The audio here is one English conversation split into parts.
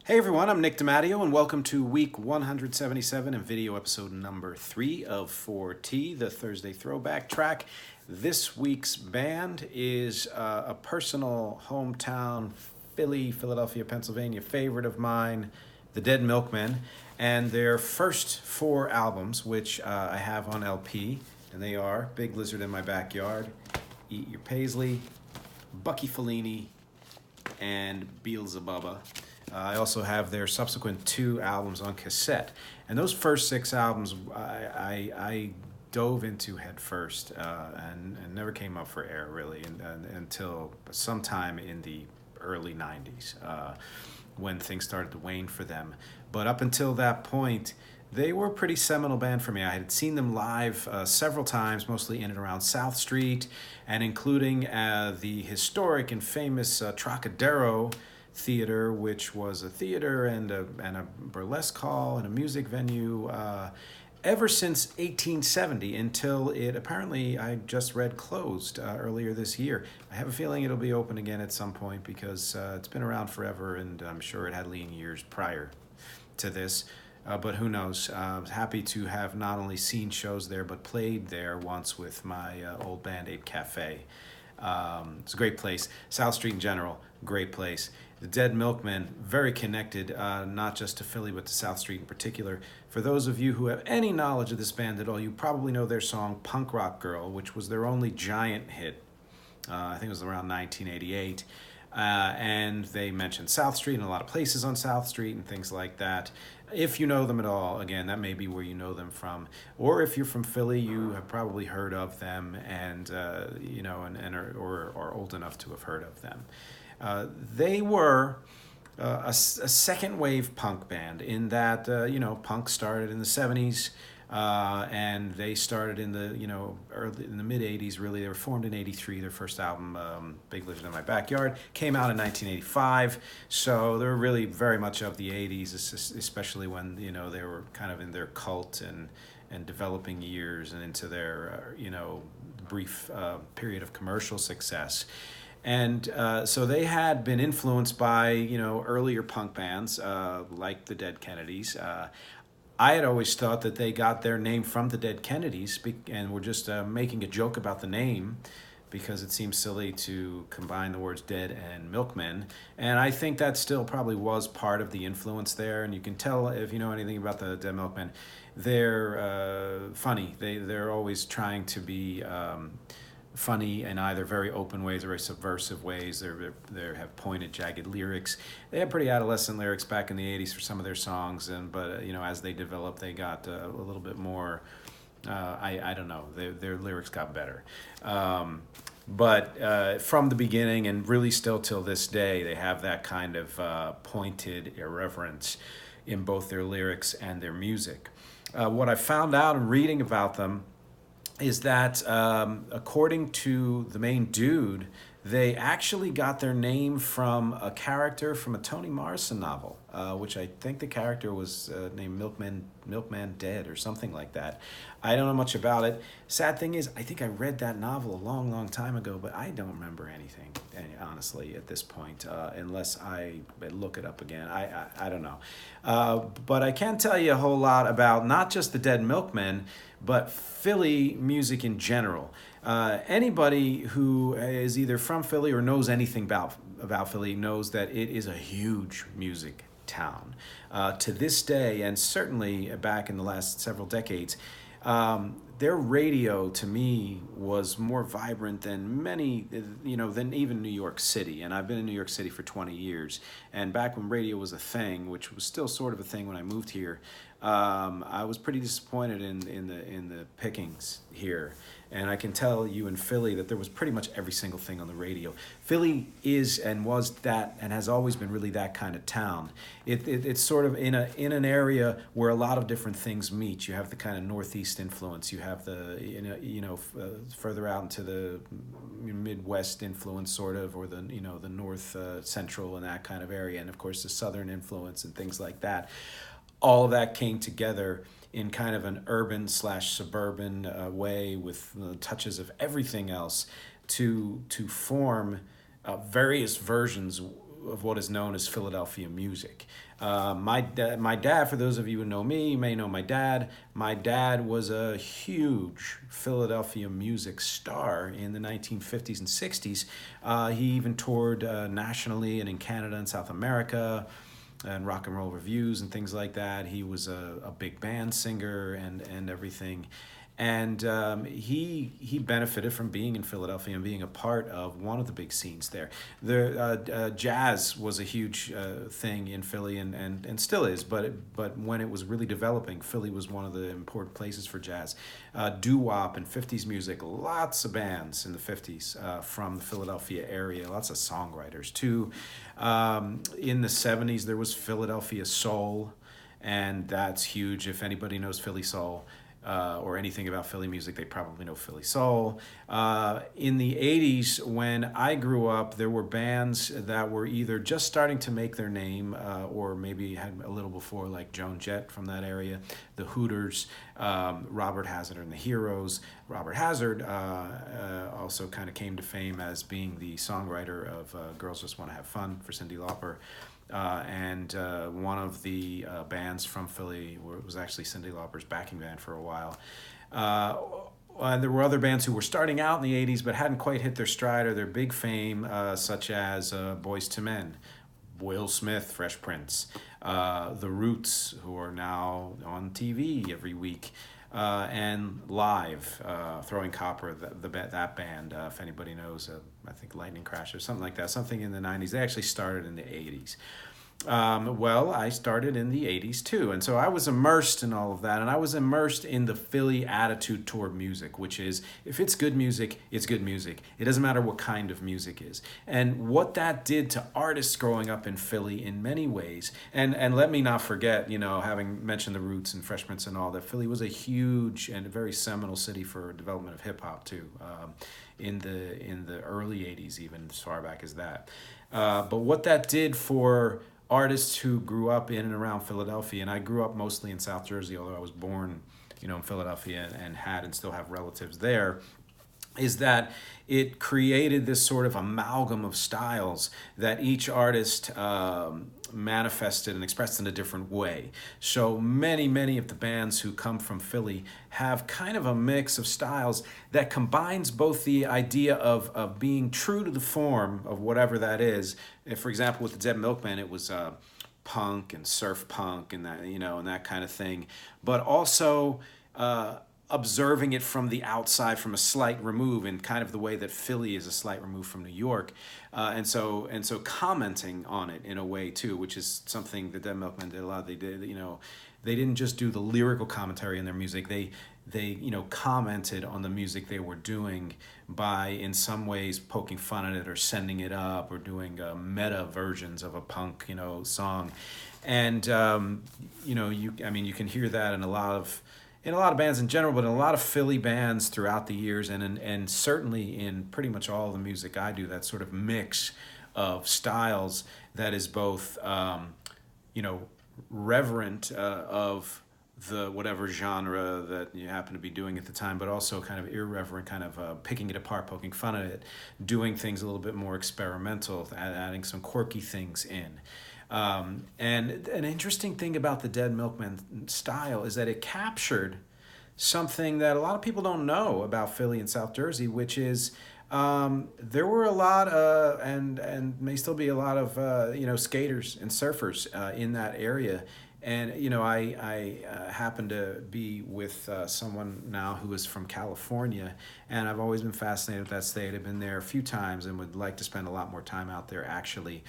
Hey everyone, I'm Nick DiMatteo, and welcome to week 177 and video episode number 3 of 4T, the Thursday throwback track. This week's band is a personal hometown Philadelphia, Pennsylvania favorite of mine, the Dead Milkmen, and their first 4 albums, which I have on LP, and they are Big Lizard in My Backyard, Eat Your Paisley, Bucky Fellini, and Beelzebubba. I also have their subsequent 2 albums on cassette. And those first 6 albums I dove into head first and never came up for air really until sometime in the early 90s when things started to wane for them. But up until that point, they were a pretty seminal band for me. I had seen them live several times, mostly in and around South Street, and including the historic and famous Trocadero Theater, which was a theater and a burlesque hall and a music venue ever since 1870 until it apparently, I just read, closed earlier this year. I have a feeling it'll be open again at some point because it's been around forever, and I'm sure it had lean years prior to this. But who knows? Happy to have not only seen shows there, but played there once with my old band, Ape Cafe. It's a great place. South Street in general, great place. The Dead Milkmen, very connected, not just to Philly, but to South Street in particular. For those of you who have any knowledge of this band at all, you probably know their song Punk Rock Girl, which was their only giant hit. I think it was around 1988. And they mentioned South Street and a lot of places on South Street and things like that. If you know them at all, again, that may be where you know them from. Or if you're from Philly, you have probably heard of them and are old enough to have heard of them. They were a second wave punk band in that, punk started in the 70s. And they started in the in the mid 80s. Really, they were formed in '83. Their first album, Big Lizard in My Backyard, came out in 1985. So they were really very much of the '80s, especially when they were kind of in their cult and developing years and into their brief period of commercial success. And so they had been influenced by earlier punk bands like the Dead Kennedys. I had always thought that they got their name from the Dead Kennedys and were just making a joke about the name because it seems silly to combine the words dead and milkmen. And I think that still probably was part of the influence there. And you can tell if you know anything about the Dead Milkmen, they're funny. They're always trying to be funny in either very open ways or very subversive ways. They have pointed, jagged lyrics. They had pretty adolescent lyrics back in the 80s for some of their songs, but as they developed, they got a little bit more, I don't know, their lyrics got better. But from the beginning and really still till this day, they have that kind of pointed irreverence in both their lyrics and their music. What I found out in reading about them is that according to the main dude, they actually got their name from a character from a Toni Morrison novel, which I think the character was named Milkman Dead or something like that. I don't know much about it. Sad thing is, I think I read that novel a long, long time ago, but I don't remember anything, honestly, at this point, unless I look it up again. I don't know. But I can tell you a whole lot about not just the Dead Milkmen, but Philly music in general. Anybody who is either from Philly or knows anything about Philly knows that it is a huge music town. To this day, and certainly back in the last several decades, their radio to me was more vibrant than than even New York City. And I've been in New York City for 20 years. And back when radio was a thing, which was still sort of a thing when I moved here, I was pretty disappointed in the pickings here. And I can tell you in Philly that there was pretty much every single thing on the radio. Philly is and was that and has always been really that kind of town. It's sort of in an area where a lot of different things meet. You have the kind of Northeast influence. You have the further out into the Midwest influence sort of, or the North Central and that kind of area, and of course the Southern influence and things like that. All of that came together in kind of an urban / suburban way with touches of everything else to form various versions of what is known as Philadelphia music. My dad, for those of you who know me, you may know my dad. My dad was a huge Philadelphia music star in the 1950s and 60s. He even toured nationally and in Canada and South America, and rock and roll reviews and things like that. He was a big band singer and everything. And he benefited from being in Philadelphia and being a part of one of the big scenes there. The jazz was a huge thing in Philly and still is, but when it was really developing, Philly was one of the important places for jazz. Doo-wop and 50s music, lots of bands in the 50s from the Philadelphia area, lots of songwriters too. In the 70s, there was Philadelphia soul, and that's huge. If anybody knows Philly soul, or anything about Philly music, they probably know Philly soul. In the 80s, when I grew up, there were bands that were either just starting to make their name or maybe had a little before, like Joan Jett from that area, the Hooters, Robert Hazard and the Heroes. Robert Hazard also kind of came to fame as being the songwriter of Girls Just Want to Have Fun for Cyndi Lauper. And one of the bands from Philly was actually Cyndi Lauper's backing band for a while. And there were other bands who were starting out in the 80s but hadn't quite hit their stride or their big fame, such as Boyz II Men, Will Smith, Fresh Prince, The Roots, who are now on TV every week, and Live, Throwing Copper, that band, if anybody knows, I think Lightning Crash or something like that, something in the 90s. They actually started in the 80s. Well, I started in the 80s too, and so I was immersed in all of that, and I was immersed in the Philly attitude toward music, which is, if it's good music, it's good music. It doesn't matter what kind of music is. And what that did to artists growing up in Philly in many ways, and let me not forget, having mentioned the Roots and Fresh Prince and all that, Philly was a huge and very seminal city for development of hip-hop too, in the early 80s, even as far back as that. But what that did for artists who grew up in and around Philadelphia, and I grew up mostly in South Jersey, although I was born, in Philadelphia and had and still have relatives there, is that it created this sort of amalgam of styles that each artist manifested and expressed in a different way. So many of the bands who come from Philly have kind of a mix of styles that combines both the idea of being true to the form of whatever that is. For example, with the Dead Milkmen, it was punk and surf punk and that, and that kind of thing, but also observing it from the outside, from a slight remove, in kind of the way that Philly is a slight remove from New York, and so commenting on it in a way too, which is something the Dead Milkmen did a lot. They did, they didn't just do the lyrical commentary in their music. They commented on the music they were doing by, in some ways, poking fun at it or sending it up or doing meta versions of a punk, song, and you can hear that in a lot of bands in general, but in a lot of Philly bands throughout the years, and certainly in pretty much all the music I do, that sort of mix of styles that is both, reverent of the whatever genre that you happen to be doing at the time, but also kind of irreverent, kind of picking it apart, poking fun at it, doing things a little bit more experimental, adding some quirky things in. And an interesting thing about the Dead Milkmen style is that it captured something that a lot of people don't know about Philly and South Jersey, which is there were a lot and may still be a lot of skaters and surfers in that area. And I happen to be with someone now who is from California, and I've always been fascinated with that state. I've been there a few times and would like to spend a lot more time out there, actually.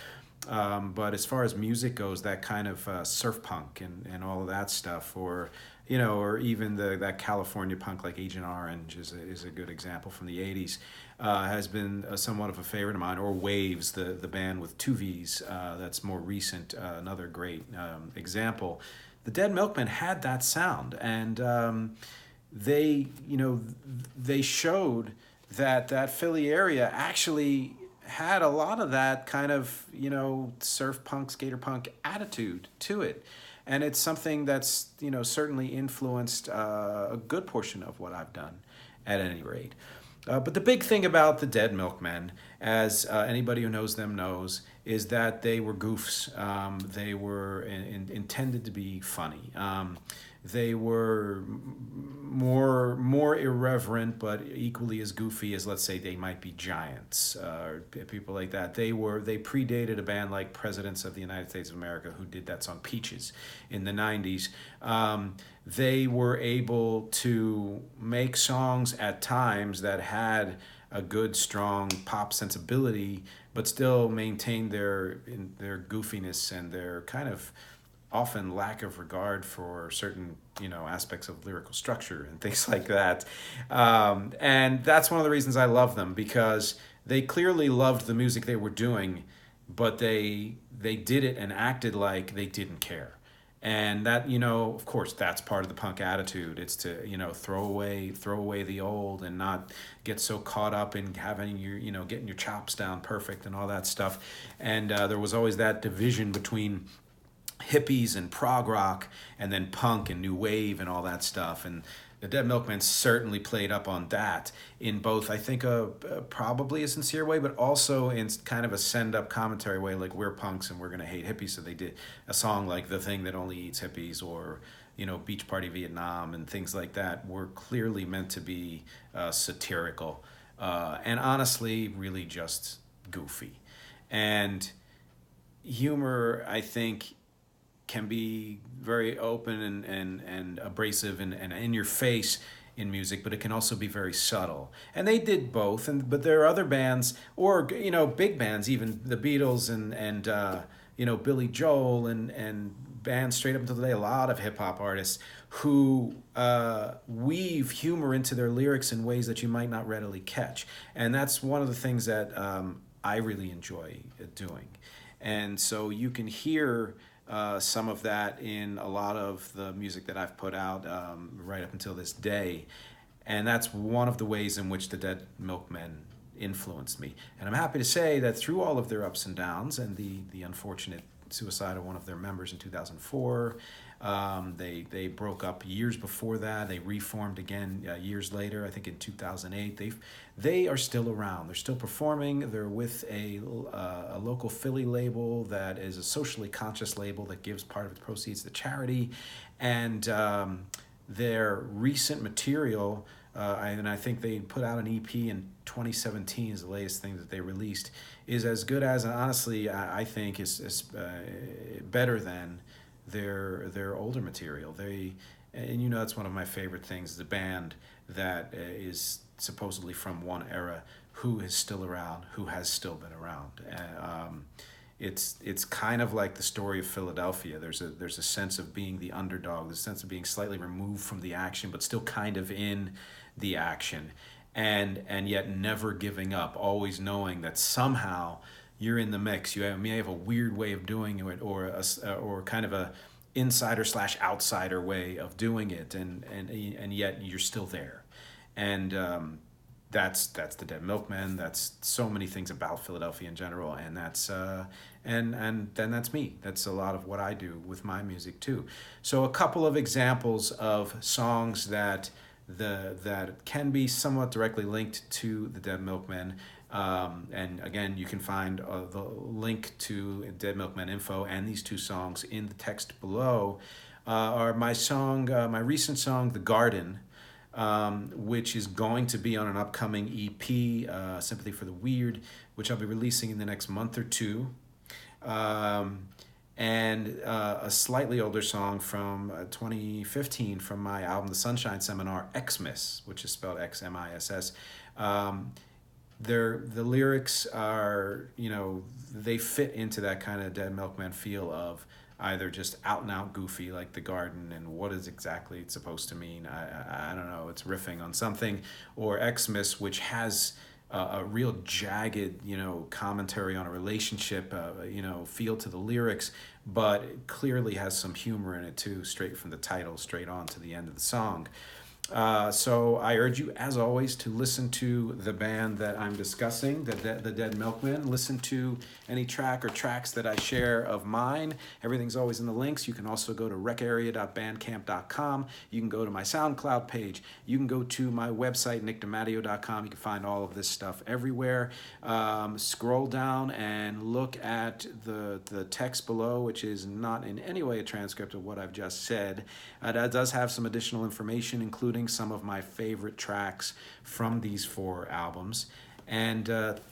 But as far as music goes, that kind of surf punk and all of that stuff, or even that California punk like Agent Orange is a good example from the 80s, has been somewhat of a favorite of mine. Or Waves, the band with two V's, that's more recent, another great example. The Dead Milkmen had that sound, and they showed that Philly area actually had a lot of that kind of, surf punk, skater punk attitude to it. And it's something that's, certainly influenced a good portion of what I've done, at any rate. But the big thing about the Dead Milkmen, as anybody who knows them knows, is that they were goofs. They were intended to be funny. They were more irreverent, but equally as goofy as, let's say, they might be Giants or people like that. They predated a band like Presidents of the United States of America, who did that song Peaches in the 90s. They were able to make songs at times that had a good, strong pop sensibility, but still maintain their goofiness and their kind of often lack of regard for certain aspects of lyrical structure and things like that. And that's one of the reasons I love them, because they clearly loved the music they were doing, but they did it and acted like they didn't care. And that, of course, that's part of the punk attitude. It's to, throw away the old and not get so caught up in having your, getting your chops down perfect and all that stuff. And there was always that division between hippies and prog rock, and then punk and new wave and all that stuff. And the Dead Milkmen certainly played up on that in both, I think, probably a sincere way, but also in kind of a send-up commentary way, like we're punks and we're going to hate hippies. So they did a song like The Thing That Only Eats Hippies, or, Beach Party Vietnam, and things like that were clearly meant to be satirical and honestly really just goofy. And humor, I think, can be very open and abrasive and in your face in music, but it can also be very subtle. And they did both. But there are other bands, or big bands, even the Beatles and Billy Joel and bands straight up until today, a lot of hip hop artists who weave humor into their lyrics in ways that you might not readily catch. And that's one of the things that I really enjoy doing. And so you can hear some of that in a lot of the music that I've put out right up until this day. And that's one of the ways in which the Dead Milkmen influenced me. And I'm happy to say that through all of their ups and downs and the unfortunate suicide of one of their members in 2004, they broke up years before that. They reformed again years later, I think in 2008. They are still around. They're still performing. They're with a local Philly label that is a socially conscious label that gives part of its proceeds to charity. And their recent material, and I think they put out an EP in 2017 is the latest thing that they released, is as good as, and honestly, I think is better than their older material. And that's one of my favorite things, the band that is supposedly from one era, who is still around, who has still been around. It's kind of like the story of Philadelphia. There's a sense of being the underdog, there's a sense of being slightly removed from the action, but still kind of in the action, and yet never giving up, always knowing that somehow you're in the mix. You may have a weird way of doing it, or kind of a insider / outsider way of doing it, and yet you're still there. And that's the Dead Milkmen. That's so many things about Philadelphia in general, and that's and then that's me. That's a lot of what I do with my music too. So a couple of examples of songs that can be somewhat directly linked to the Dead Milkmen. And again, you can find the link to Dead Milkmen info and these two songs in the text below. Are my recent song, The Garden, which is going to be on an upcoming EP, Sympathy for the Weird, which I'll be releasing in the next month or two. And a slightly older song from 2015 from my album, The Sunshine Seminar, Xmas, which is spelled Xmiss. The lyrics are, they fit into that kind of Dead Milkman feel of either just out and out goofy like The Garden and what is exactly it's supposed to mean. I don't know, it's riffing on something, or Xmas, which has a real jagged, commentary on a relationship, feel to the lyrics, but it clearly has some humor in it too, straight from the title, straight on to the end of the song. So I urge you, as always, to listen to the band that I'm discussing, the Dead Milkmen. Listen to any track or tracks that I share of mine. Everything's always in the links. You can also go to recarea.bandcamp.com. You can go to my SoundCloud page. You can go to my website, nickdimatteo.com. You can find all of this stuff everywhere. Scroll down and look at the text below, which is not in any way a transcript of what I've just said. That does have some additional information, including some of my favorite tracks from these 4 albums. And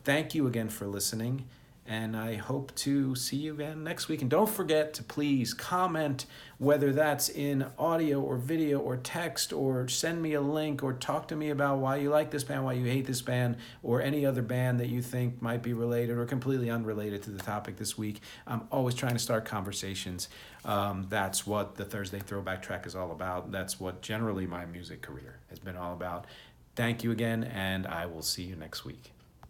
thank you again for listening. And I hope to see you again next week. And don't forget to please comment, whether that's in audio or video or text, or send me a link, or talk to me about why you like this band, why you hate this band, or any other band that you think might be related or completely unrelated to the topic this week. I'm always trying to start conversations. That's what the Thursday Throwback Track is all about. That's what generally my music career has been all about. Thank you again, and I will see you next week.